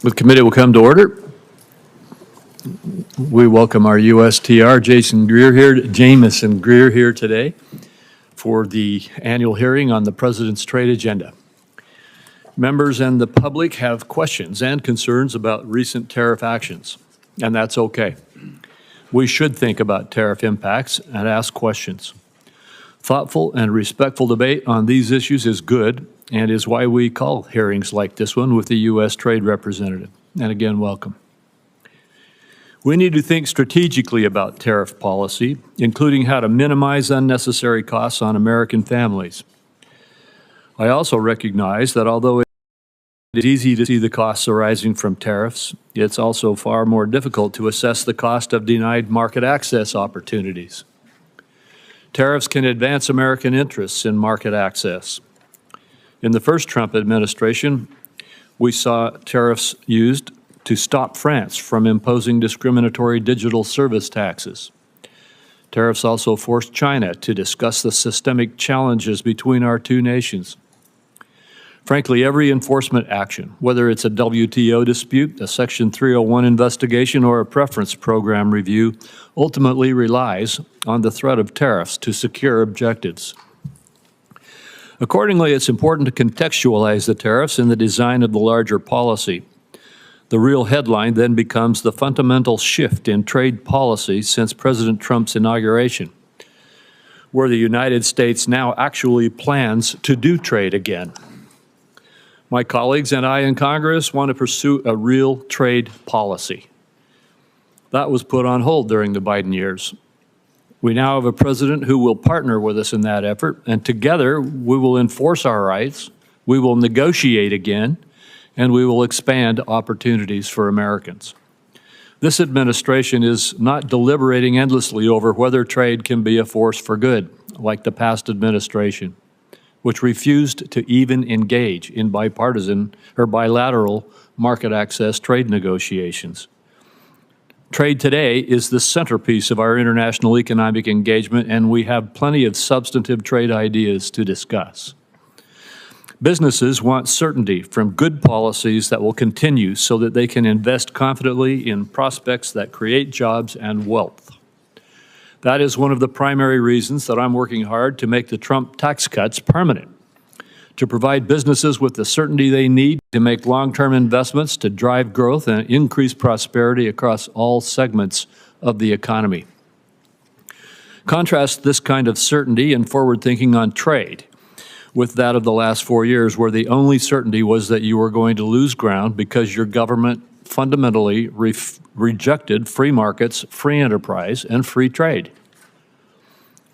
The committee will come to order. We welcome our USTR, Jamison Greer here today for the annual hearing on the President's Trade Agenda. Members and the public have questions and concerns about recent tariff actions, and that's okay. We should think about tariff impacts and ask questions. Thoughtful and respectful debate on these issues is good and is why we call hearings like this one with the U.S. Trade Representative. And again, welcome. We need to think strategically about tariff policy, including how to minimize unnecessary costs on American families. I also recognize that although it is easy to see the costs arising from tariffs, it's also far more difficult to assess the cost of denied market access opportunities. Tariffs can advance American interests in market access. In the first Trump administration, we saw tariffs used to stop France from imposing discriminatory digital service taxes. Tariffs also forced China to discuss the systemic challenges between our two nations. Frankly, every enforcement action, whether it's a WTO dispute, a Section 301 investigation, or a preference program review, ultimately relies on the threat of tariffs to secure objectives. Accordingly, it's important to contextualize the tariffs in the design of the larger policy. The real headline then becomes the fundamental shift in trade policy since President Trump's inauguration, where the United States now actually plans to do trade again. My colleagues and I in Congress want to pursue a real trade policy. That was put on hold during the Biden years. We now have a president who will partner with us in that effort, and together we will enforce our rights, we will negotiate again, and we will expand opportunities for Americans. This administration is not deliberating endlessly over whether trade can be a force for good, like the past administration, which refused to even engage in bipartisan or bilateral market access trade negotiations. Trade today is the centerpiece of our international economic engagement, and we have plenty of substantive trade ideas to discuss. Businesses want certainty from good policies that will continue so that they can invest confidently in prospects that create jobs and wealth. That is one of the primary reasons that I'm working hard to make the Trump tax cuts permanent, to provide businesses with the certainty they need to make long-term investments to drive growth and increase prosperity across all segments of the economy. Contrast this kind of certainty and forward thinking on trade with that of the last 4 years, where the only certainty was that you were going to lose ground because your government fundamentally rejected free markets, free enterprise, and free trade.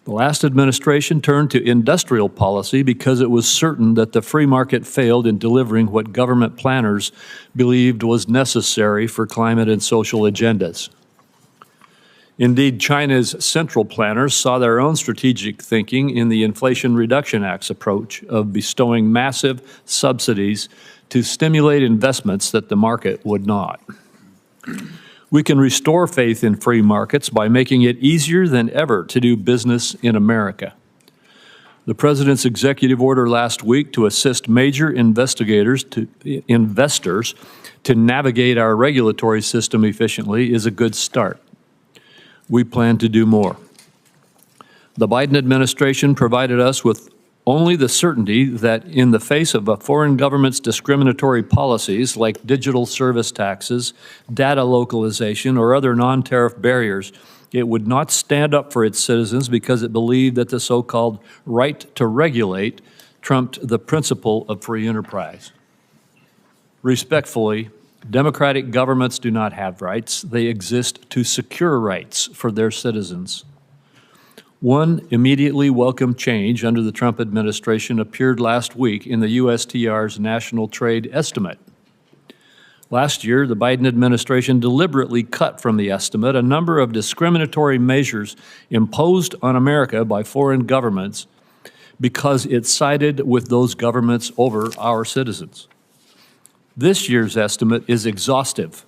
The last administration turned to industrial policy because it was certain that the free market failed in delivering what government planners believed was necessary for climate and social agendas. Indeed, China's central planners saw their own strategic thinking in the Inflation Reduction Act's approach of bestowing massive subsidies to stimulate investments that the market would not. We can restore faith in free markets by making it easier than ever to do business in America. The President's executive order last week to assist major investors to navigate our regulatory system efficiently is a good start. We plan to do more. The Biden administration provided us with only the certainty that in the face of a foreign government's discriminatory policies like digital service taxes, data localization, or other non-tariff barriers, it would not stand up for its citizens because it believed that the so-called right to regulate trumped the principle of free enterprise. Respectfully, democratic governments do not have rights. They exist to secure rights for their citizens. One immediately welcome change under the Trump administration appeared last week in the USTR's National Trade Estimate. Last year, the Biden administration deliberately cut from the estimate a number of discriminatory measures imposed on America by foreign governments because it sided with those governments over our citizens. This year's estimate is exhaustive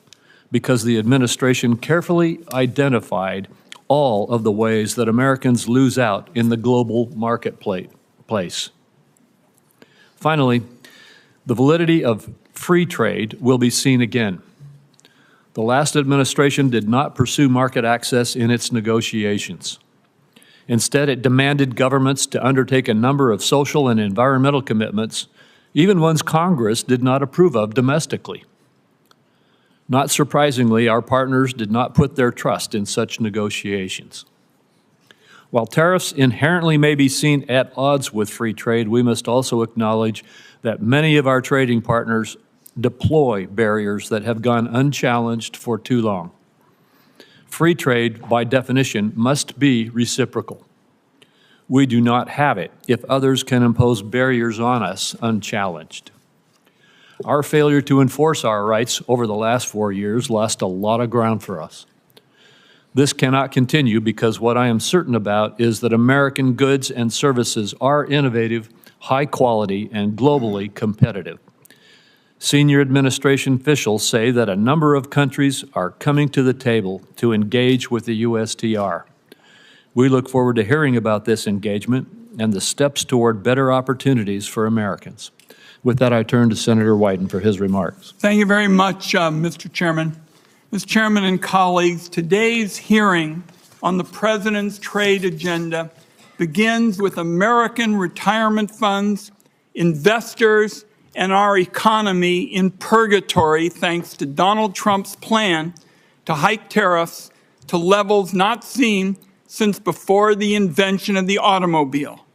because the administration carefully identified all of the ways that Americans lose out in the global marketplace. Finally, the validity of free trade will be seen again. The last administration did not pursue market access in its negotiations. Instead, it demanded governments to undertake a number of social and environmental commitments, even ones Congress did not approve of domestically. Not surprisingly, our partners did not put their trust in such negotiations. While tariffs inherently may be seen at odds with free trade, we must also acknowledge that many of our trading partners deploy barriers that have gone unchallenged for too long. Free trade, by definition, must be reciprocal. We do not have it if others can impose barriers on us unchallenged. Our failure to enforce our rights over the last 4 years lost a lot of ground for us. This cannot continue because what I am certain about is that American goods and services are innovative, high quality, and globally competitive. Senior administration officials say that a number of countries are coming to the table to engage with the USTR. We look forward to hearing about this engagement and the steps toward better opportunities for Americans. With that, I turn to Senator Wyden for his remarks. Thank you very much, Mr. Chairman. Mr. Chairman and colleagues, today's hearing on the President's trade agenda begins with American retirement funds, investors, and our economy in purgatory thanks to Donald Trump's plan to hike tariffs to levels not seen since before the invention of the automobile.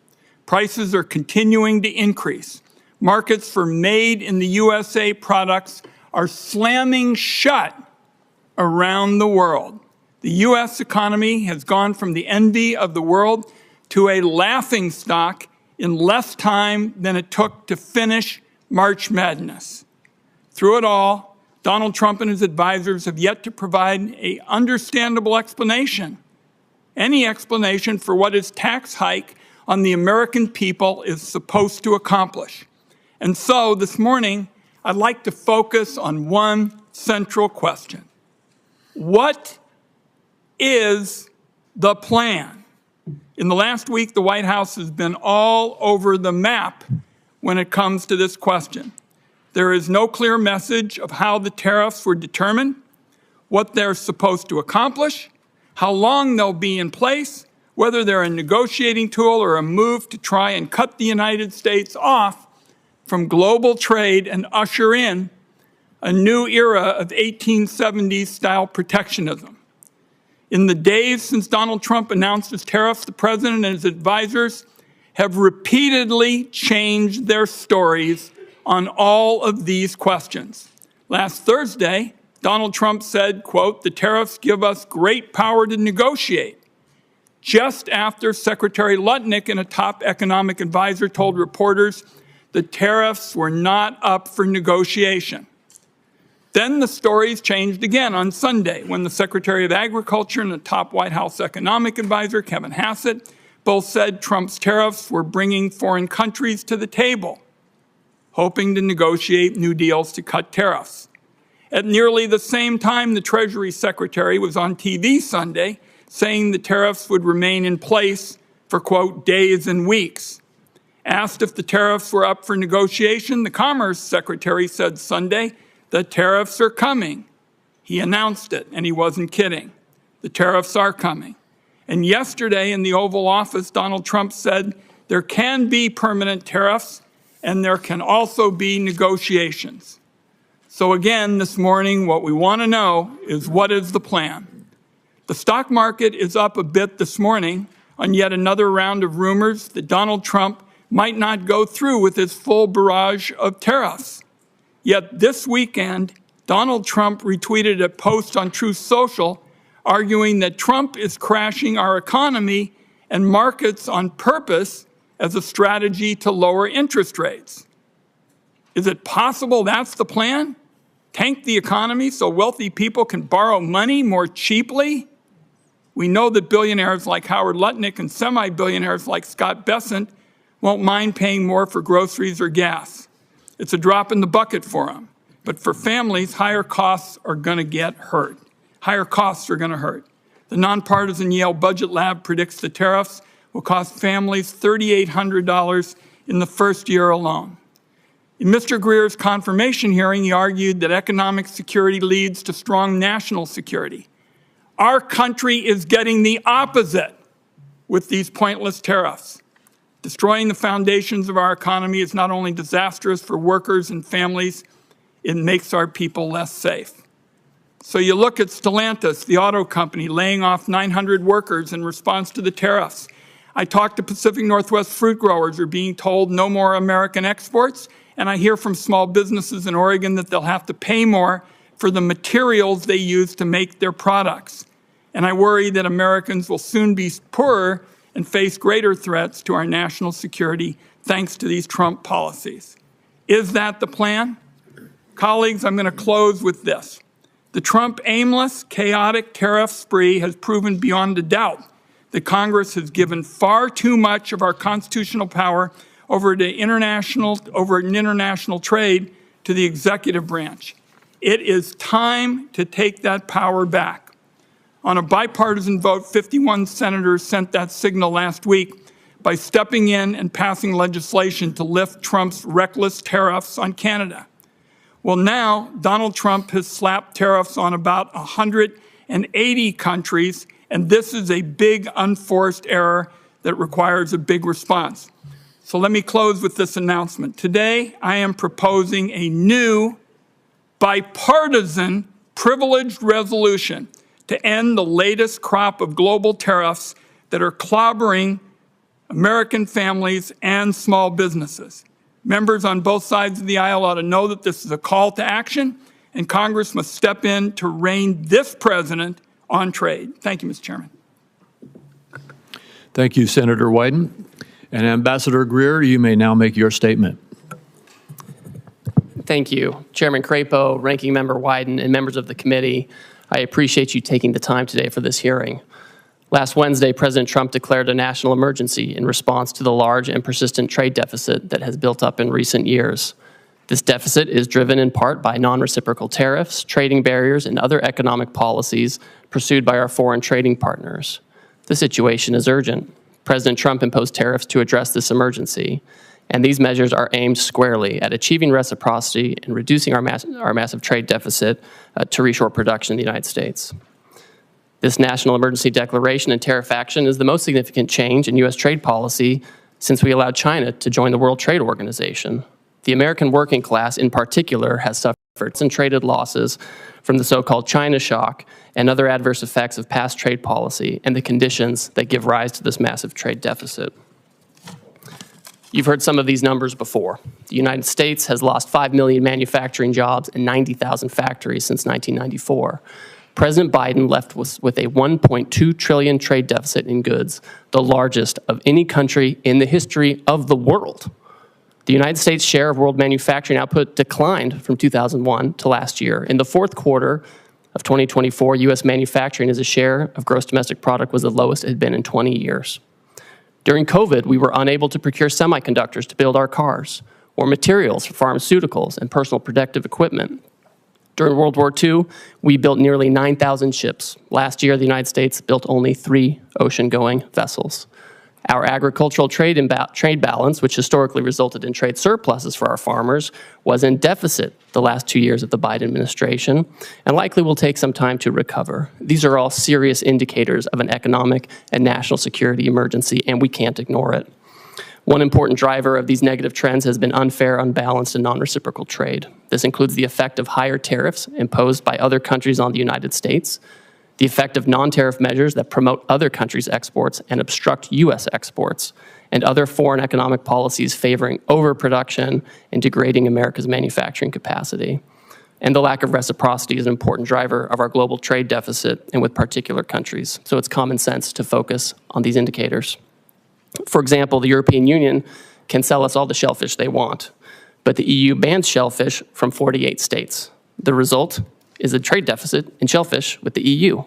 Prices are continuing to increase. Markets for made in the USA products are slamming shut around the world. The U.S. economy has gone from the envy of the world to a laughingstock in less time than it took to finish March Madness. Through it all, Donald Trump and his advisors have yet to provide an understandable explanation, any explanation for what his tax hike on the American people is supposed to accomplish. And so this morning, I'd like to focus on one central question. What is the plan? In the last week, the White House has been all over the map when it comes to this question. There is no clear message of how the tariffs were determined, what they're supposed to accomplish, how long they'll be in place, whether they're a negotiating tool or a move to try and cut the United States off from global trade and usher in a new era of 1870s-style protectionism. In the days since Donald Trump announced his tariffs, the President and his advisors have repeatedly changed their stories on all of these questions. Last Thursday, Donald Trump said, quote, "The tariffs give us great power to negotiate," just after Secretary Lutnick and a top economic advisor told reporters the tariffs were not up for negotiation. Then the stories changed again on Sunday when the Secretary of Agriculture and the top White House economic advisor, Kevin Hassett, both said Trump's tariffs were bringing foreign countries to the table, hoping to negotiate new deals to cut tariffs. At nearly the same time, the Treasury Secretary was on TV Sunday saying the tariffs would remain in place for, quote, days and weeks. Asked if the tariffs were up for negotiation, the Commerce Secretary said Sunday, "The tariffs are coming." He announced it, and he wasn't kidding. The tariffs are coming. And yesterday in the Oval Office, Donald Trump said there can be permanent tariffs and there can also be negotiations. So again, this morning, what we want to know is what is the plan? The stock market is up a bit this morning on yet another round of rumors that Donald Trump might not go through with his full barrage of tariffs. Yet this weekend, Donald Trump retweeted a post on Truth Social arguing that Trump is crashing our economy and markets on purpose as a strategy to lower interest rates. Is it possible that's the plan? Tank the economy so wealthy people can borrow money more cheaply? We know that billionaires like Howard Lutnick and semi-billionaires like Scott Bessent won't mind paying more for groceries or gas. It's a drop in the bucket for them. But for families, higher costs are going to get hurt. Higher costs are going to hurt. The nonpartisan Yale Budget Lab predicts the tariffs will cost families $3,800 in the first year alone. In Mr. Greer's confirmation hearing, he argued that economic security leads to strong national security. Our country is getting the opposite with these pointless tariffs. Destroying the foundations of our economy is not only disastrous for workers and families, it makes our people less safe. So you look at Stellantis, the auto company, laying off 900 workers in response to the tariffs. I talked to Pacific Northwest fruit growers who are being told no more American exports, and I hear from small businesses in Oregon that they'll have to pay more for the materials they use to make their products. And I worry that Americans will soon be poorer and face greater threats to our national security thanks to these Trump policies. Is that the plan? Colleagues, I'm going to close with this. The Trump aimless, chaotic tariff spree has proven beyond a doubt that Congress has given far too much of our constitutional power over international trade to the executive branch. It is time to take that power back. On a bipartisan vote, 51 senators sent that signal last week by stepping in and passing legislation to lift Trump's reckless tariffs on Canada. Well, now Donald Trump has slapped tariffs on about 180 countries, and this is a big unforced error that requires a big response. So let me close with this announcement. Today, I am proposing a new bipartisan privileged resolution to end the latest crop of global tariffs that are clobbering American families and small businesses. Members on both sides of the aisle ought to know that this is a call to action, and Congress must step in to rein this president on trade. Thank you, Mr. Chairman. Thank you, Senator Wyden. And Ambassador Greer, you may now make your statement. Thank you. Chairman Crapo, Ranking Member Wyden, and members of the committee, I appreciate you taking the time today for this hearing. Last Wednesday, President Trump declared a national emergency in response to the large and persistent trade deficit that has built up in recent years. This deficit is driven in part by non-reciprocal tariffs, trading barriers, and other economic policies pursued by our foreign trading partners. The situation is urgent. President Trump imposed tariffs to address this emergency, and these measures are aimed squarely at achieving reciprocity and reducing our massive trade deficit to reshore production in the United States. This national emergency declaration and tariff action is the most significant change in U.S. trade policy since we allowed China to join the World Trade Organization. The American working class, in particular, has suffered concentrated losses from the so-called China shock and other adverse effects of past trade policy and the conditions that give rise to this massive trade deficit. You've heard some of these numbers before. The United States has lost 5 million manufacturing jobs and 90,000 factories since 1994. President Biden left with a $1.2 trillion trade deficit in goods, the largest of any country in the history of the world. The United States' share of world manufacturing output declined from 2001 to last year. In the fourth quarter of 2024, U.S. manufacturing as a share of gross domestic product was the lowest it had been in 20 years. During COVID, we were unable to procure semiconductors to build our cars, or materials for pharmaceuticals and personal protective equipment. During World War II, we built nearly 9,000 ships. Last year, the United States built only 3 ocean-going vessels. Our agricultural trade balance, which historically resulted in trade surpluses for our farmers, was in deficit the last 2 years of the Biden administration and likely will take some time to recover. These are all serious indicators of an economic and national security emergency, and we can't ignore it. One important driver of these negative trends has been unfair, unbalanced, and non-reciprocal trade. This includes the effect of higher tariffs imposed by other countries on the United States, the effect of non-tariff measures that promote other countries' exports and obstruct U.S. exports, and other foreign economic policies favoring overproduction and degrading America's manufacturing capacity. And the lack of reciprocity is an important driver of our global trade deficit and with particular countries. So it's common sense to focus on these indicators. For example, the European Union can sell us all the shellfish they want, but the EU bans shellfish from 48 states. The result is a trade deficit in shellfish with the EU.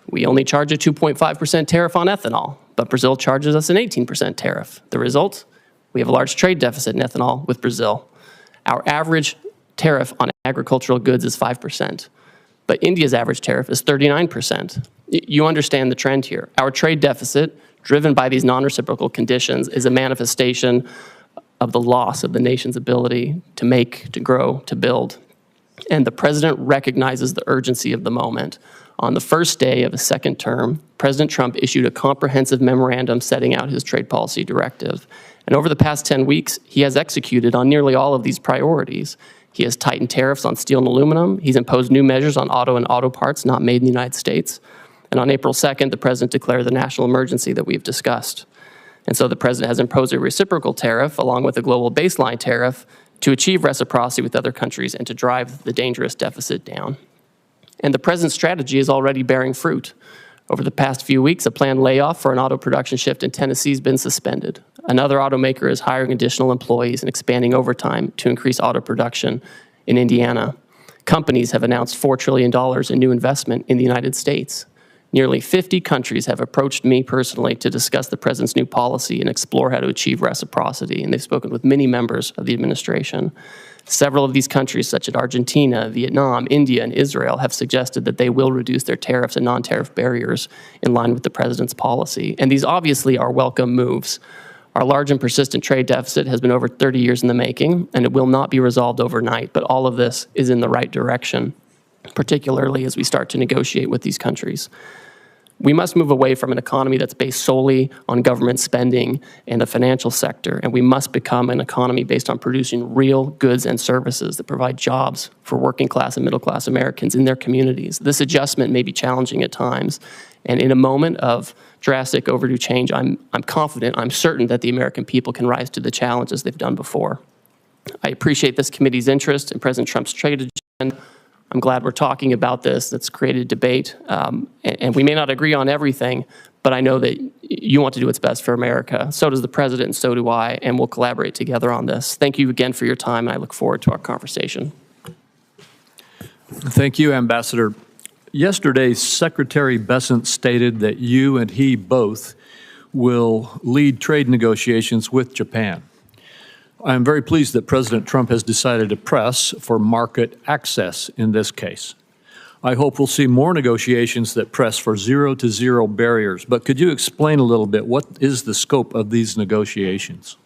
We only charge a 2.5% tariff on ethanol, but Brazil charges us an 18% tariff. The result? We have a large trade deficit in ethanol with Brazil. Our average tariff on agricultural goods is 5%, but India's average tariff is 39%. You understand the trend here. Our trade deficit, driven by these non-reciprocal conditions, is a manifestation of the loss of the nation's ability to make, to grow, to build. And the president recognizes the urgency of the moment. On the first day of his second term, President Trump issued a comprehensive memorandum setting out his trade policy directive. And over the past 10 weeks, he has executed on nearly all of these priorities. He has tightened tariffs on steel and aluminum. He's imposed new measures on auto and auto parts not made in the United States. And on April 2nd, the president declared the national emergency that we've discussed. And so the president has imposed a reciprocal tariff along with a global baseline tariff to achieve reciprocity with other countries and to drive the dangerous deficit down. And the president's strategy is already bearing fruit. Over the past few weeks, a planned layoff for an auto production shift in Tennessee has been suspended. Another automaker is hiring additional employees and expanding overtime to increase auto production in Indiana. Companies have announced $4 trillion in new investment in the United States. Nearly 50 countries have approached me personally to discuss the president's new policy and explore how to achieve reciprocity, and they've spoken with many members of the administration. Several of these countries, such as Argentina, Vietnam, India, and Israel, have suggested that they will reduce their tariffs and non-tariff barriers in line with the president's policy. And these obviously are welcome moves. Our large and persistent trade deficit has been over 30 years in the making, and it will not be resolved overnight, but all of this is in the right direction, particularly as we start to negotiate with these countries. We must move away from an economy that's based solely on government spending and the financial sector, and we must become an economy based on producing real goods and services that provide jobs for working class and middle class Americans in their communities. This adjustment may be challenging at times, and in a moment of drastic overdue change, I'm confident, I'm certain that the American people can rise to the challenge as they've done before. I appreciate this committee's interest in President Trump's trade agenda. I'm glad we're talking about this. That's created debate. And we may not agree on everything, but I know that you want to do what's best for America. So does the president, and so do I, and we'll collaborate together on this. Thank you again for your time, and I look forward to our conversation. Thank you, Ambassador. Yesterday, Secretary Bessent stated that you and he both will lead trade negotiations with Japan. I am very pleased that President Trump has decided to press for market access in this case. I hope we'll see more negotiations that press for zero-to-zero barriers, but could you explain a little bit what is the scope of these negotiations?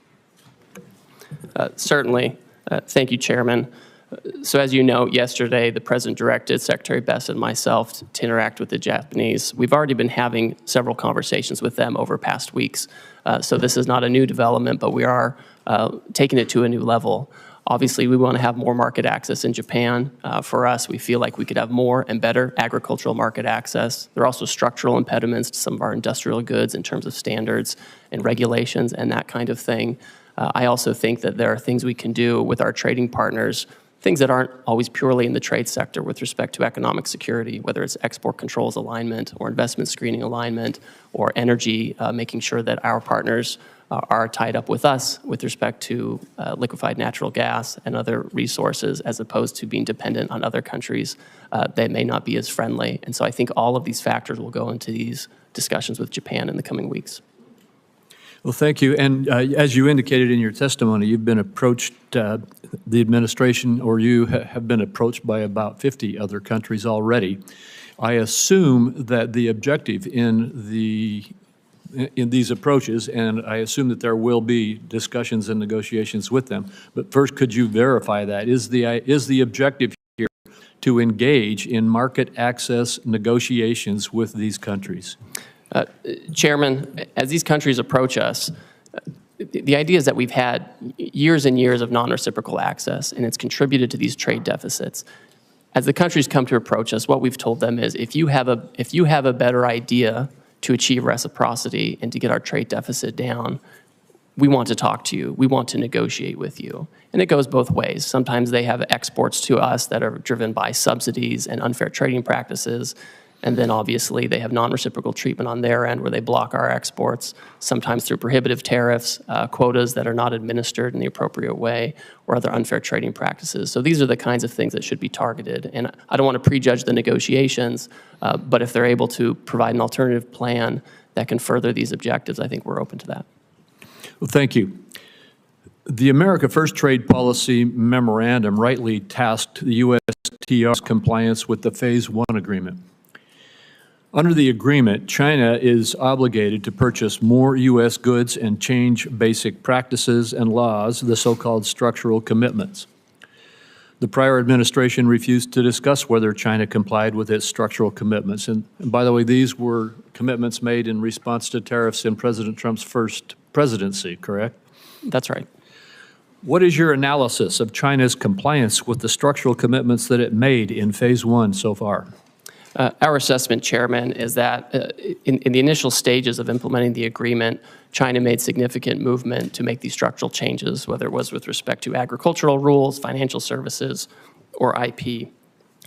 Certainly. Thank you, Chairman. So as you know, yesterday the President directed Secretary Bessent and myself to interact with the Japanese. We've already been having several conversations with them over past weeks. So this is not a new development, but we are taking it to a new level. Obviously, we want to have more market access in Japan. For us, we feel like we could have more and better agricultural market access. There are also structural impediments to some of our industrial goods in terms of standards and regulations and that kind of thing. I also think that there are things we can do with our trading partners, things that aren't always purely in the trade sector with respect to economic security, whether it's export controls alignment or investment screening alignment or energy, making sure that our partners are tied up with us with respect to liquefied natural gas and other resources, as opposed to being dependent on other countries that may not be as friendly. And so I think all of these factors will go into these discussions with Japan in the coming weeks. Well, thank you. And as you indicated in your testimony, you've been approached, the administration or you have been approached by about 50 other countries already. I assume that the objective in these approaches, and I assume that there will be discussions and negotiations with them, but first, could you verify that? Is the objective here to engage in market access negotiations with these countries? Chairman, as these countries approach us, the idea is that we've had years and years of non-reciprocal access, and it's contributed to these trade deficits. As the countries come to approach us, what we've told them is, if you have a better idea to achieve reciprocity and to get our trade deficit down, we want to talk to you. We want to negotiate with you. And it goes both ways. Sometimes they have exports to us that are driven by subsidies and unfair trading practices. And then obviously they have non-reciprocal treatment on their end where they block our exports, sometimes through prohibitive tariffs, quotas that are not administered in the appropriate way, or other unfair trading practices. So these are the kinds of things that should be targeted. And I don't want to prejudge the negotiations, but if they're able to provide an alternative plan that can further these objectives, I think we're open to that. Well, thank you. The America First Trade Policy Memorandum rightly tasked the USTR's compliance with the Phase 1 agreement. Under the agreement, China is obligated to purchase more U.S. goods and change basic practices and laws, the so-called structural commitments. The prior administration refused to discuss whether China complied with its structural commitments. And by the way, these were commitments made in response to tariffs in President Trump's first presidency, correct? That's right. What is your analysis of China's compliance with the structural commitments that it made in Phase 1 so far? Our assessment, Chairman, is that in the initial stages of implementing the agreement, China made significant movement to make these structural changes, whether it was with respect to agricultural rules, financial services, or IP.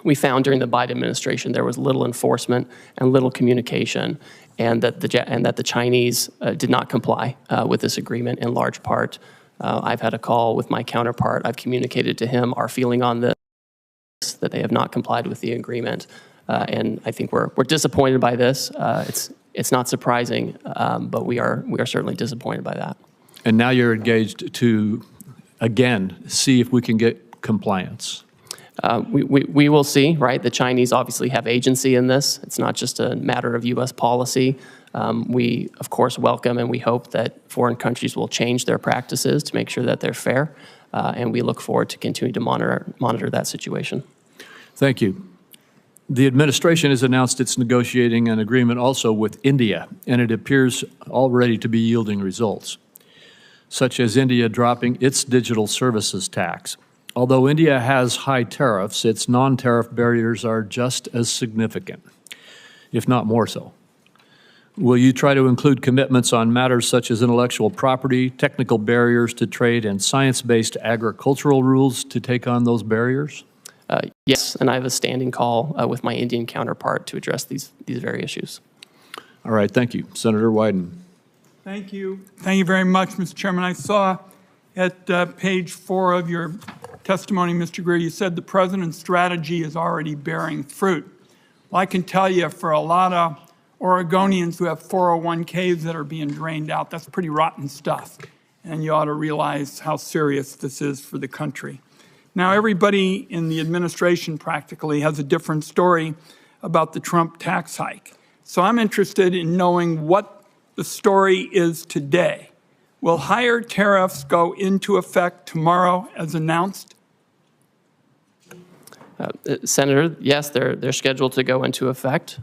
We found during the Biden administration there was little enforcement and little communication, and that the Chinese did not comply with this agreement in large part. I've had a call with my counterpart. I've communicated to him our feeling on this, that they have not complied with the agreement. And I think we're disappointed by this. It's not surprising, but we are certainly disappointed by that. And now you're engaged to, again, see if we can get compliance. We will see, right? The Chinese obviously have agency in this. It's not just a matter of U.S. policy. We, of course, welcome and we hope that foreign countries will change their practices to make sure that they're fair. And we look forward to continuing to monitor that situation. Thank you. The administration has announced it's negotiating an agreement also with India, and it appears already to be yielding results, such as India dropping its digital services tax. Although India has high tariffs, its non-tariff barriers are just as significant, if not more so. Will you try to include commitments on matters such as intellectual property, technical barriers to trade, and science-based agricultural rules to take on those barriers? Yes, and I have a standing call with my Indian counterpart to address these very issues. All right, thank you. Senator Wyden. Thank you. Thank you very much, Mr. Chairman. I saw at page 4 of your testimony, Mr. Greer, you said the president's strategy is already bearing fruit. Well, I can tell you for a lot of Oregonians who have 401ks that are being drained out, that's pretty rotten stuff. And you ought to realize how serious this is for the country. Now, everybody in the administration practically has a different story about the Trump tax hike. So I'm interested in knowing what the story is today. Will higher tariffs go into effect tomorrow as announced? Senator, yes, they're scheduled to go into effect.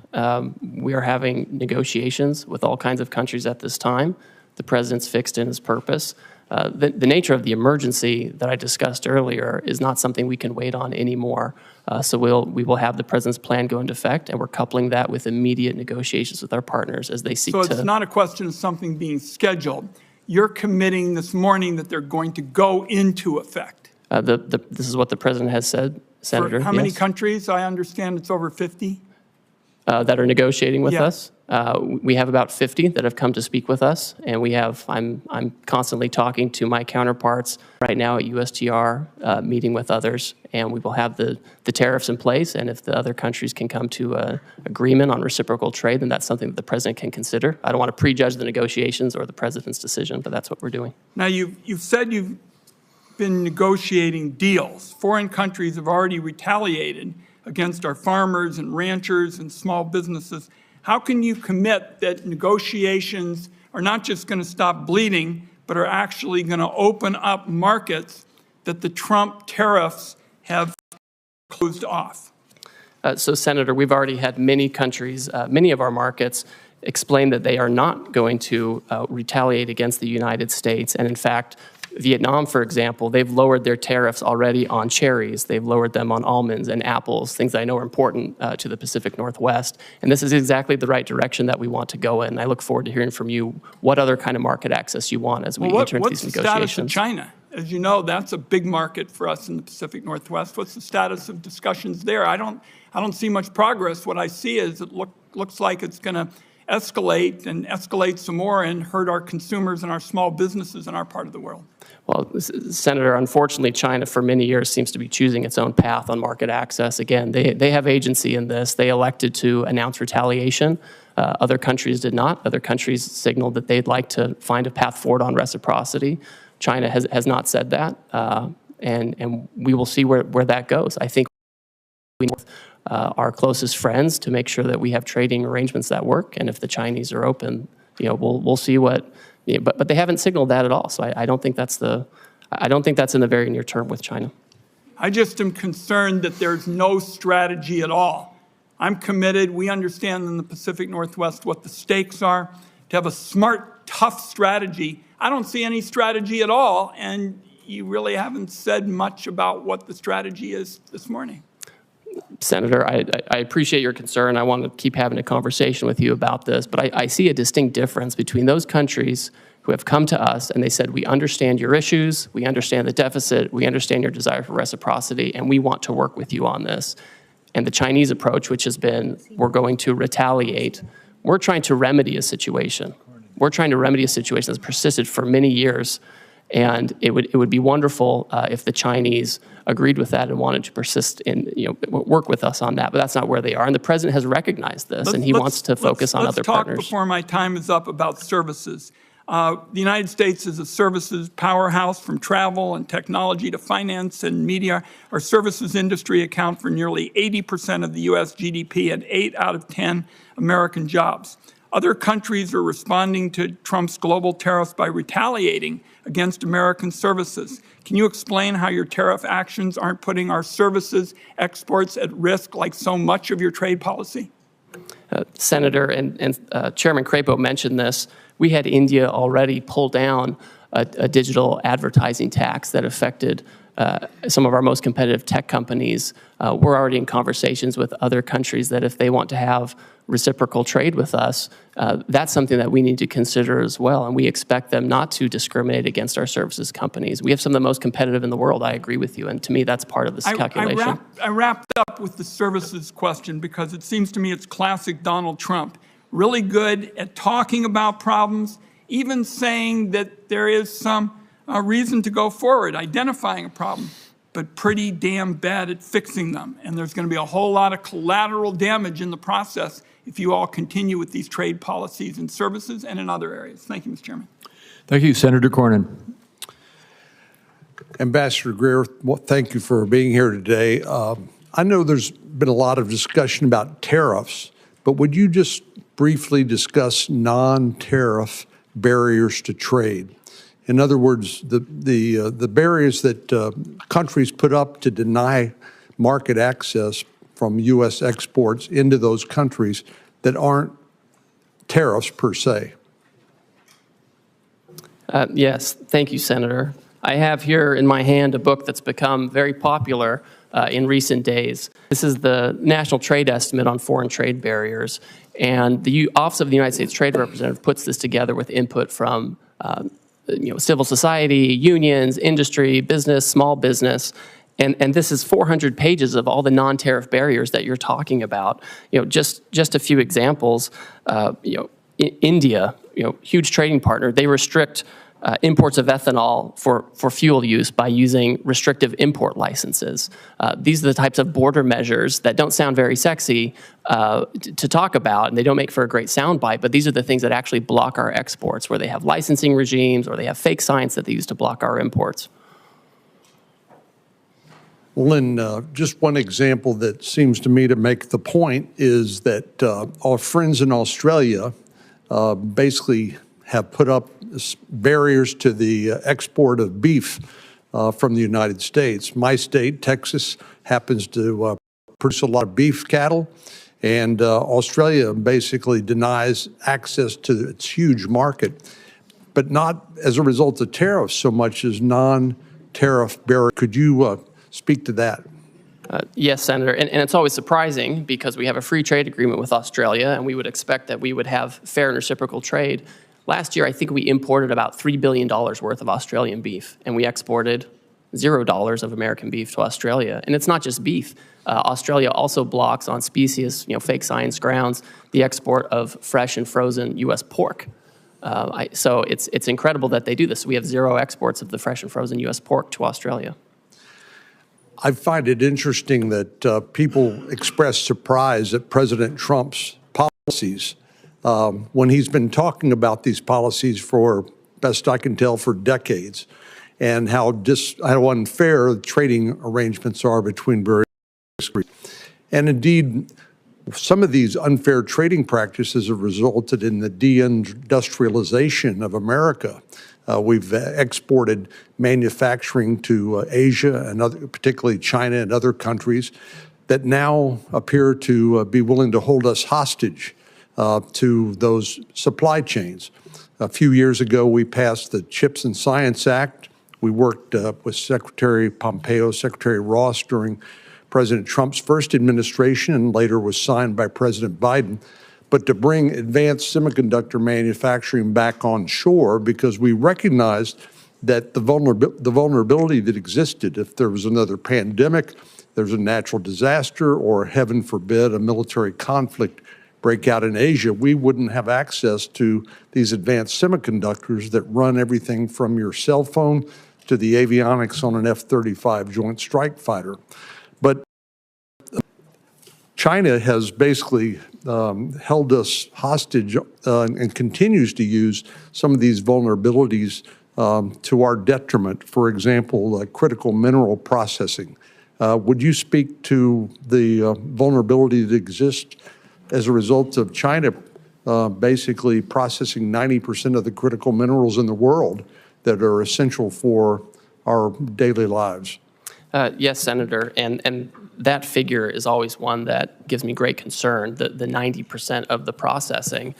We are having negotiations with all kinds of countries at this time. The president's fixed in his purpose. The nature of the emergency that I discussed earlier is not something we can wait on anymore. So we will have the president's plan go into effect, and we're coupling that with immediate negotiations with our partners as they seek to. So it's not a question of something being scheduled. You're committing this morning that they're going to go into effect. This is what the president has said, Senator. For how many yes. countries? I understand it's over 50. That are negotiating with Yeah. us. We have about 50 that have come to speak with us, and I'm constantly talking to my counterparts right now at USTR, meeting with others, and we will have the tariffs in place, and if the other countries can come to an agreement on reciprocal trade, then that's something that the president can consider. I don't want to prejudge the negotiations or the president's decision, but that's what we're doing. Now, you've said you've been negotiating deals. Foreign countries have already retaliated against our farmers and ranchers and small businesses. How can you commit that negotiations are not just going to stop bleeding, but are actually going to open up markets that the Trump tariffs have closed off? So, Senator, we've already had many countries, many of our markets, explain that they are not going to retaliate against the United States. And in fact, Vietnam, for example, they've lowered their tariffs already on cherries. They've lowered them on almonds and apples, things that I know are important to the Pacific Northwest. And this is exactly the right direction that we want to go in. I look forward to hearing from you what other kind of market access you want as we enter into these negotiations. What's the status of China? As you know, that's a big market for us in the Pacific Northwest. What's the status of discussions there? I don't see much progress. What I see is it looks like it's going to escalate and escalate some more and hurt our consumers and our small businesses in our part of the world. Well, Senator, unfortunately, China for many years seems to be choosing its own path on market access. Again, they have agency in this. They elected to announce retaliation. Other countries did not. Other countries signaled that they'd like to find a path forward on reciprocity. China has not said that, and we will see where that goes. I think our closest friends to make sure that we have trading arrangements that work. And if the Chinese are open, we'll see what. But they haven't signaled that at all. So I don't think that's in the very near term with China. I just am concerned that there's no strategy at all. I'm committed. We understand in the Pacific Northwest what the stakes are. To have a smart, tough strategy, I don't see any strategy at all, and you really haven't said much about what the strategy is this morning. Senator, I appreciate your concern. I want to keep having a conversation with you about this, but I see a distinct difference between those countries who have come to us and they said, we understand your issues, we understand the deficit, we understand your desire for reciprocity, and we want to work with you on this. And the Chinese approach, which has been, we're going to retaliate. We're trying to remedy a situation. We're trying to remedy a situation that's persisted for many years. And it would be wonderful if the Chinese agreed with that and wanted to persist in, work with us on that. But that's not where they are. And the president has recognized this, and he wants to focus on other partners. Let's talk before my time is up about services. The United States is a services powerhouse, from travel and technology to finance and media. Our services industry account for nearly 80% of the U.S. GDP and 8 out of 10 American jobs. Other countries are responding to Trump's global tariffs by retaliating against American services. Can you explain how your tariff actions aren't putting our services exports at risk like so much of your trade policy? Senator and Chairman Crapo mentioned this. We had India already pull down a digital advertising tax that affected some of our most competitive tech companies. We're already in conversations with other countries that if they want to have reciprocal trade with us, that's something that we need to consider as well. And we expect them not to discriminate against our services companies. We have some of the most competitive in the world. I agree with you. And to me, that's part of this calculation. I wrapped up with the services question because it seems to me it's classic Donald Trump. Really good at talking about problems, even saying that there is some reason to go forward, identifying a problem, but pretty damn bad at fixing them. And there's going to be a whole lot of collateral damage in the process if you all continue with these trade policies in services and in other areas. Thank you, Mr. Chairman. Thank you, Senator Cornyn. Ambassador Greer, thank you for being here today. I know there's been a lot of discussion about tariffs, but would you just briefly discuss non-tariff barriers to trade? In other words, the barriers that countries put up to deny market access from U.S. exports into those countries that aren't tariffs per se. Yes, thank you, Senator. I have here in my hand a book that's become very popular in recent days. This is the National Trade Estimate on Foreign Trade Barriers, and the Office of the United States Trade Representative puts this together with input from civil society, unions, industry, business, small business, and this is 400 pages of all the non-tariff barriers that you're talking about. Just a few examples. India, huge trading partner, they restrict imports of ethanol for fuel use by using restrictive import licenses. These are the types of border measures that don't sound very sexy to talk about, and they don't make for a great soundbite, but these are the things that actually block our exports, where they have licensing regimes or they have fake science that they use to block our imports. Well, and just one example that seems to me to make the point is that our friends in Australia basically have put up barriers to the export of beef from the United States. My state, Texas, happens to produce a lot of beef cattle, and Australia basically denies access to its huge market, but not as a result of tariffs so much as non-tariff barriers. Could you speak to that? Yes, Senator, and it's always surprising because we have a free trade agreement with Australia, and we would expect that we would have fair and reciprocal trade. Last year, I think we imported about $3 billion worth of Australian beef, and we exported $0 of American beef to Australia. And it's not just beef. Australia also blocks on specious, fake science grounds, the export of fresh and frozen U.S. pork. So it's incredible that they do this. We have 0 exports of the fresh and frozen U.S. pork to Australia. I find it interesting that people express surprise at President Trump's policies when he's been talking about these policies for, best I can tell, for decades, and how unfair trading arrangements are between various countries. And indeed, some of these unfair trading practices have resulted in the deindustrialization of America. We've exported manufacturing to Asia and particularly China and other countries that now appear to be willing to hold us hostage to those supply chains. A few years ago, we passed the CHIPS and Science Act. We worked with Secretary Pompeo, Secretary Ross during President Trump's first administration and later was signed by President Biden, but to bring advanced semiconductor manufacturing back on shore because we recognized that the vulnerability that existed if there was another pandemic, there's a natural disaster, or heaven forbid, a military conflict break out in Asia, we wouldn't have access to these advanced semiconductors that run everything from your cell phone to the avionics on an F-35 Joint Strike Fighter. But China has basically held us hostage and continues to use some of these vulnerabilities to our detriment. For example, critical mineral processing. Would you speak to the vulnerability that exists as a result of China basically processing 90% of the critical minerals in the world that are essential for our daily lives? Yes, Senator, and that figure is always one that gives me great concern, the 90% of the processing.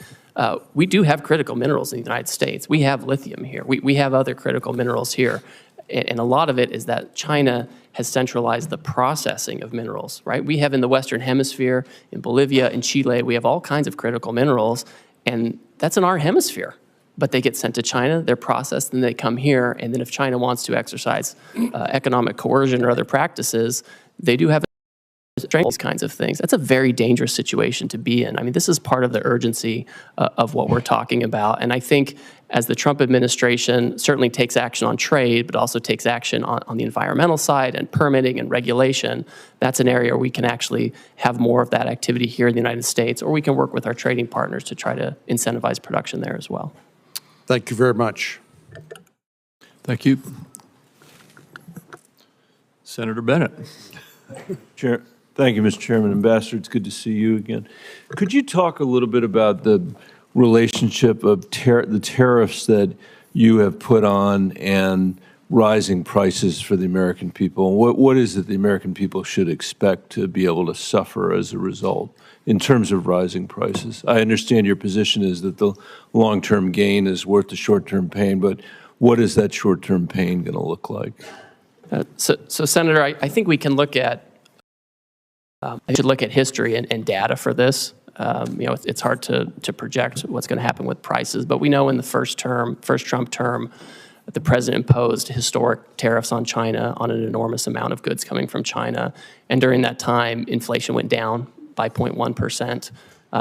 We do have critical minerals in the United States. We have lithium here. We have other critical minerals here. And a lot of it is that China has centralized the processing of minerals, right? We have in the Western Hemisphere, in Bolivia, in Chile, we have all kinds of critical minerals, and that's in our hemisphere. But they get sent to China, they're processed, and they come here, and then if China wants to exercise economic coercion or other practices, they do have these kinds of things. That's a very dangerous situation to be in. I mean, this is part of the urgency of what we're talking about. And I think as the Trump administration certainly takes action on trade, but also takes action on the environmental side and permitting and regulation, that's an area where we can actually have more of that activity here in the United States, or we can work with our trading partners to try to incentivize production there as well. Thank you very much. Thank you. Senator Bennett. Chair, thank you, Mr. Chairman. Ambassador, it's good to see you again. Could you talk a little bit about the relationship of the tariffs that you have put on and rising prices for the American people? What is it the American people should expect to be able to suffer as a result in terms of rising prices? I understand your position is that the long-term gain is worth the short-term pain, but what is that short-term pain going to look like? So Senator, I think we can look at I should look at history and data for this. It's hard to project what's going to happen with prices, but we know in the first Trump term, the president imposed historic tariffs on China on an enormous amount of goods coming from China. And during that time, inflation went down by 0.1%.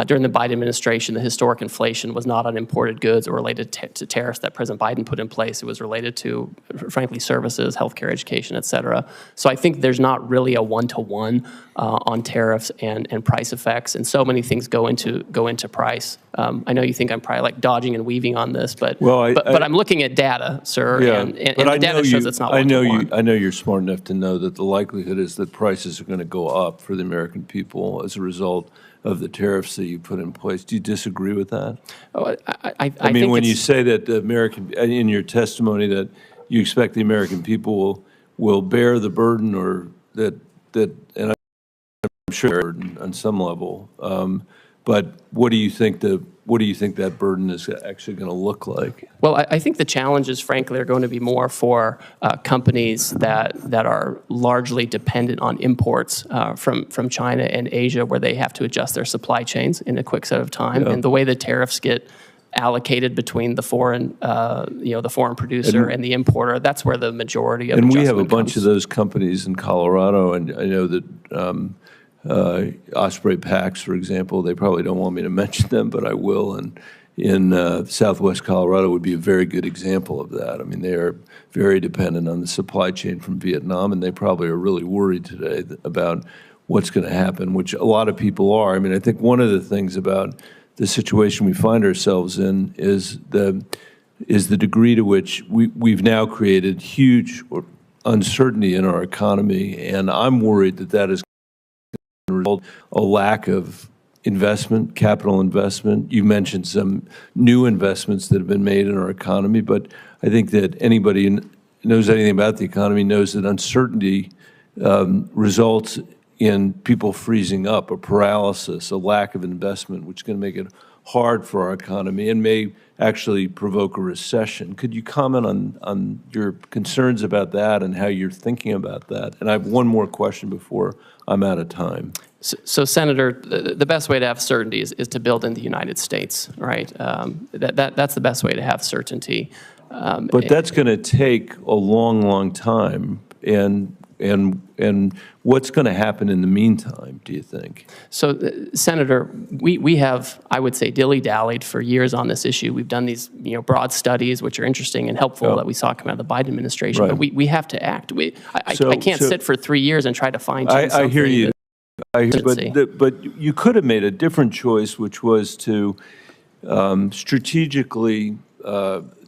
During the Biden administration, the historic inflation was not on imported goods or related to tariffs that President Biden put in place. It was related to, frankly, services, healthcare, education, et cetera. So I think there's not really a one-to-one on tariffs and price effects, and so many things go into price. I know you think I'm probably like dodging and weaving on this, but I'm looking at data, sir, yeah, and the data shows it's not one-to-one. I know you're smart enough to know that the likelihood is that prices are going to go up for the American people as a result of the tariffs that you put in place. Do you disagree with that? Oh, I mean, when you say that the American, in your testimony, that you expect the American people will bear the burden, or that, and I'm sure burden on some level, but what do you think that burden is actually going to look like? Well, I think the challenges, frankly, are going to be more for companies that are largely dependent on imports from China and Asia, where they have to adjust their supply chains in a quick set of time. Yeah. And the way the tariffs get allocated between the foreign producer and the importer, that's where the majority of and adjustment we have a bunch comes. of those companies in Colorado, and I know that Osprey Packs, for example, they probably don't want me to mention them, but I will. And in Southwest Colorado would be a very good example of that. I mean, they are very dependent on the supply chain from Vietnam, and they probably are really worried today about what's going to happen, which a lot of people are. I mean, I think one of the things about the situation we find ourselves in is the degree to which we've now created huge uncertainty in our economy, and I'm worried that that is a lack of investment, capital investment. You mentioned some new investments that have been made in our economy, but I think that anybody who knows anything about the economy knows that uncertainty results in people freezing up, a paralysis, a lack of investment, which is going to make it hard for our economy and may actually provoke a recession. Could you comment on your concerns about that and how you're thinking about that? And I have one more question before I'm out of time. So Senator, the best way to have certainty is to build in the United States, right? That's the best way to have certainty. But that's going to take a long, long time. And what's going to happen in the meantime, do you think? So, Senator, we have, I would say, dilly-dallied for years on this issue. We've done these, broad studies, which are interesting and helpful that we saw come out of the Biden administration. Right. But we have to act. I can't sit for 3 years and try to fine-tune something. I hear you. But you could have made a different choice, which was to strategically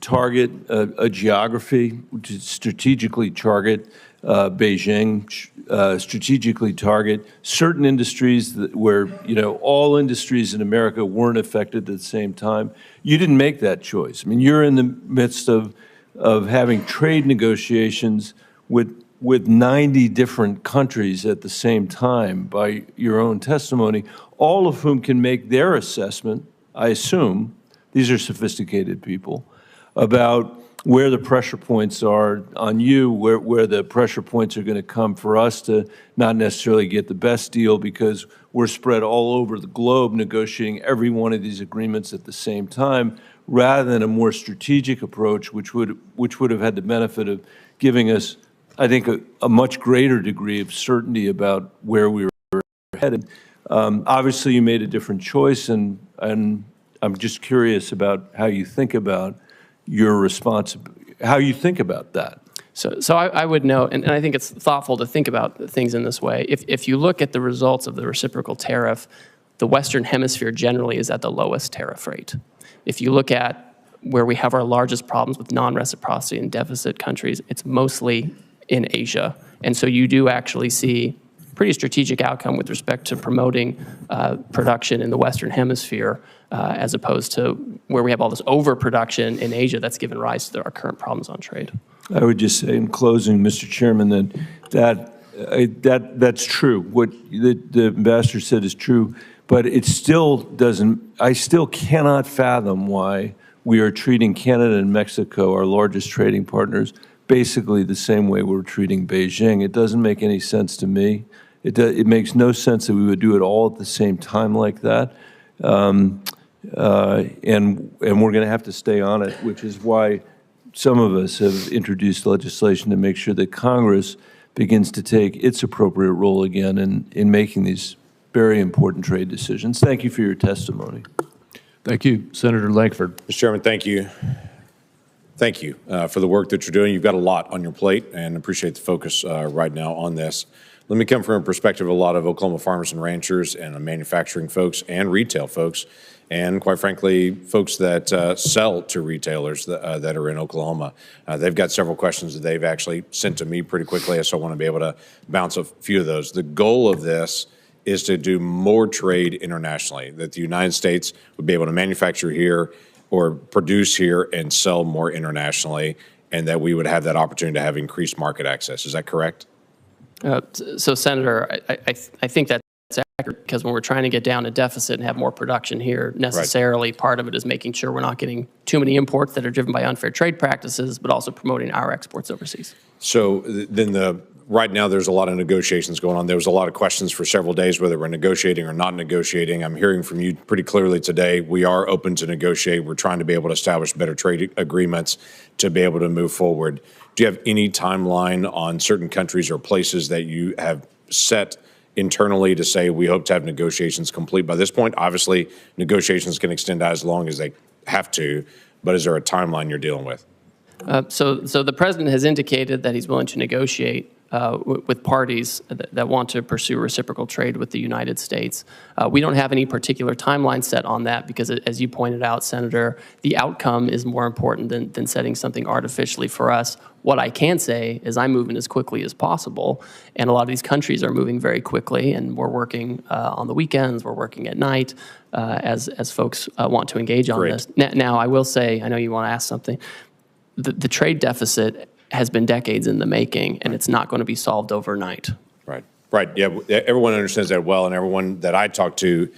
target a geography, to strategically target Beijing, strategically target certain industries where, all industries in America weren't affected at the same time. You didn't make that choice. I mean, you're in the midst of having trade negotiations with 90 different countries at the same time by your own testimony, all of whom can make their assessment, I assume, these are sophisticated people, about where the pressure points are on you, where the pressure points are going to come for us to not necessarily get the best deal because we're spread all over the globe negotiating every one of these agreements at the same time, rather than a more strategic approach, which would have had the benefit of giving us, I think, a much greater degree of certainty about where we were headed. Obviously, you made a different choice, and I'm just curious about how you think about your responsibility, how you think about that. So I would note, and I think it's thoughtful to think about things in this way. If you look at the results of the reciprocal tariff, the Western Hemisphere generally is at the lowest tariff rate. If you look at where we have our largest problems with non-reciprocity and deficit countries, it's mostly in Asia. And so you do actually see pretty strategic outcome with respect to promoting production in the Western Hemisphere as opposed to where we have all this overproduction in Asia that's given rise to our current problems on trade. I would just say in closing, Mr. Chairman, that's true. What the ambassador said is true, but it still doesn't, I still cannot fathom why we are treating Canada and Mexico, our largest trading partners, basically the same way we're treating Beijing. It doesn't make any sense to me. It makes no sense that we would do it all at the same time like that. And we're going to have to stay on it, which is why some of us have introduced legislation to make sure that Congress begins to take its appropriate role again in making these very important trade decisions. Thank you for your testimony. Thank you. Senator Lankford. Mr. Chairman, thank you. Thank you for the work that you're doing. You've got a lot on your plate, and appreciate the focus right now on this. Let me come from a perspective of a lot of Oklahoma farmers and ranchers and manufacturing folks and retail folks, and quite frankly, folks that sell to retailers that are in Oklahoma. They've got several questions that they've actually sent to me pretty quickly, so I want to be able to bounce a few of those. The goal of this is to do more trade internationally, that the United States would be able to manufacture here or produce here and sell more internationally, and that we would have that opportunity to have increased market access. Is that correct? So, Senator, I think that's accurate, because when we're trying to get down a deficit and have more production here, necessarily part of it is making sure we're not getting too many imports that are driven by unfair trade practices, but also promoting our exports overseas. So then right now there's a lot of negotiations going on. There was a lot of questions for several days whether we're negotiating or not negotiating. I'm hearing from you pretty clearly today. We are open to negotiate. We're trying to be able to establish better trade agreements to be able to move forward. Do you have any timeline on certain countries or places that you have set internally to say we hope to have negotiations complete by this point? Obviously, negotiations can extend as long as they have to, but is there a timeline you're dealing with? So the president has indicated that he's willing to negotiate with parties that want to pursue reciprocal trade with the United States. We don't have any particular timeline set on that because, as you pointed out, Senator, the outcome is more important than setting something artificially for us. What I can say is I'm moving as quickly as possible, and a lot of these countries are moving very quickly, and we're working on the weekends, we're working at night as folks want to engage on Great. this. Now, I will say, I know you want to ask something, the trade deficit has been decades in the making, and it's not going to be solved overnight. Right, right. Yeah, everyone understands that well, and everyone that I talk to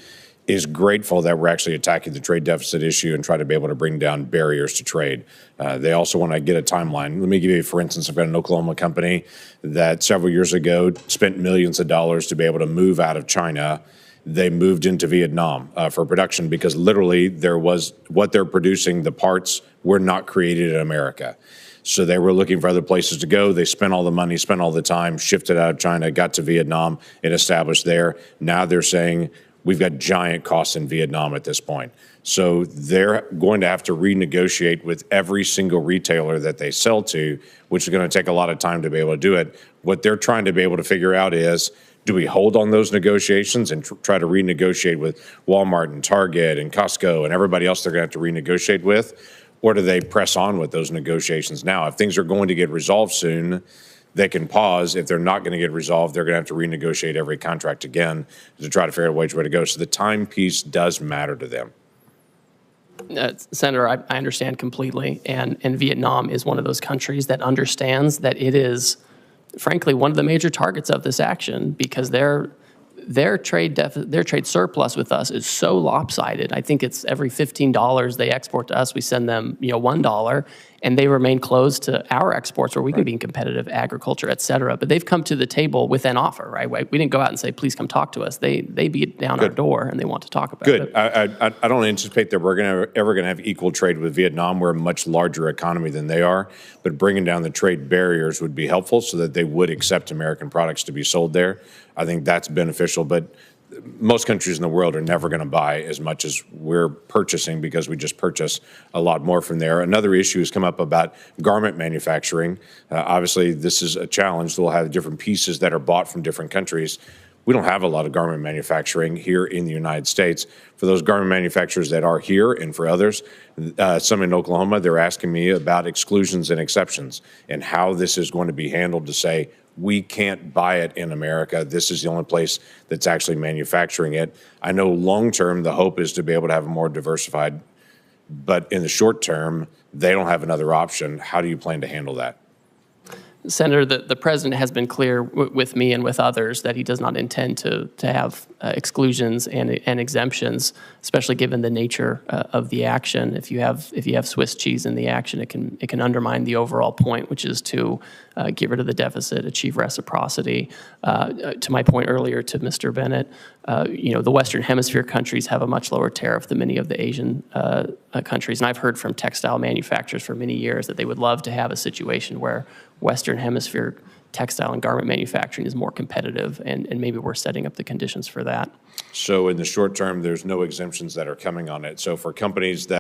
is grateful that we're actually attacking the trade deficit issue and try to be able to bring down barriers to trade. They also want to get a timeline. Let me give you, for instance, I've got an Oklahoma company that several years ago spent millions of dollars to be able to move out of China. They moved into Vietnam for production because literally there was what they're producing, the parts were not created in America. So they were looking for other places to go. They spent all the money, spent all the time, shifted out of China, got to Vietnam and established there. Now they're saying, we've got giant costs in Vietnam at this point. So they're going to have to renegotiate with every single retailer that they sell to, which is going to take a lot of time to be able to do it. What they're trying to be able to figure out is, do we hold on those negotiations and try to renegotiate with Walmart and Target and Costco and everybody else they're going to have to renegotiate with? Or do they press on with those negotiations now? If things are going to get resolved soon, they can pause. If they're not going to get resolved, they're going to have to renegotiate every contract again to try to figure out which way to go. So the time piece does matter to them. Senator, I understand completely, and Vietnam is one of those countries that understands that it is, frankly, one of the major targets of this action because their trade surplus with us is so lopsided. I think it's every $15 they export to us, we send them $1, and they remain closed to our exports where we can be competitive, agriculture, et cetera. But they've come to the table with an offer, right? We didn't go out and say, please come talk to us. They beat down our door and they want to talk about it. Good. I don't anticipate that we're ever going to have equal trade with Vietnam. We're a much larger economy than they are, but bringing down the trade barriers would be helpful so that they would accept American products to be sold there. I think that's beneficial, but most countries in the world are never going to buy as much as we're purchasing because we just purchase a lot more from there. Another issue has come up about garment manufacturing. Obviously, this is a challenge. We'll have different pieces that are bought from different countries. We don't have a lot of garment manufacturing here in the United States. For those garment manufacturers that are here and for others, some in Oklahoma, they're asking me about exclusions and exceptions and how this is going to be handled to say, we can't buy it in America. This is the only place that's actually manufacturing it. I know long-term, the hope is to be able to have a more diversified, but in the short term, they don't have another option. How do you plan to handle that? Senator, the president has been clear with me and with others that he does not intend to have exclusions and exemptions, especially given the nature of the action. If you have Swiss cheese in the action, it can undermine the overall point, which is to get rid of the deficit, achieve reciprocity. To my point earlier to Mr. Bennett, the Western Hemisphere countries have a much lower tariff than many of the Asian countries, and I've heard from textile manufacturers for many years that they would love to have a situation where Western Hemisphere textile and garment manufacturing is more competitive, and maybe we're setting up the conditions for that. So in the short term, there's no exemptions that are coming on it. So for companies that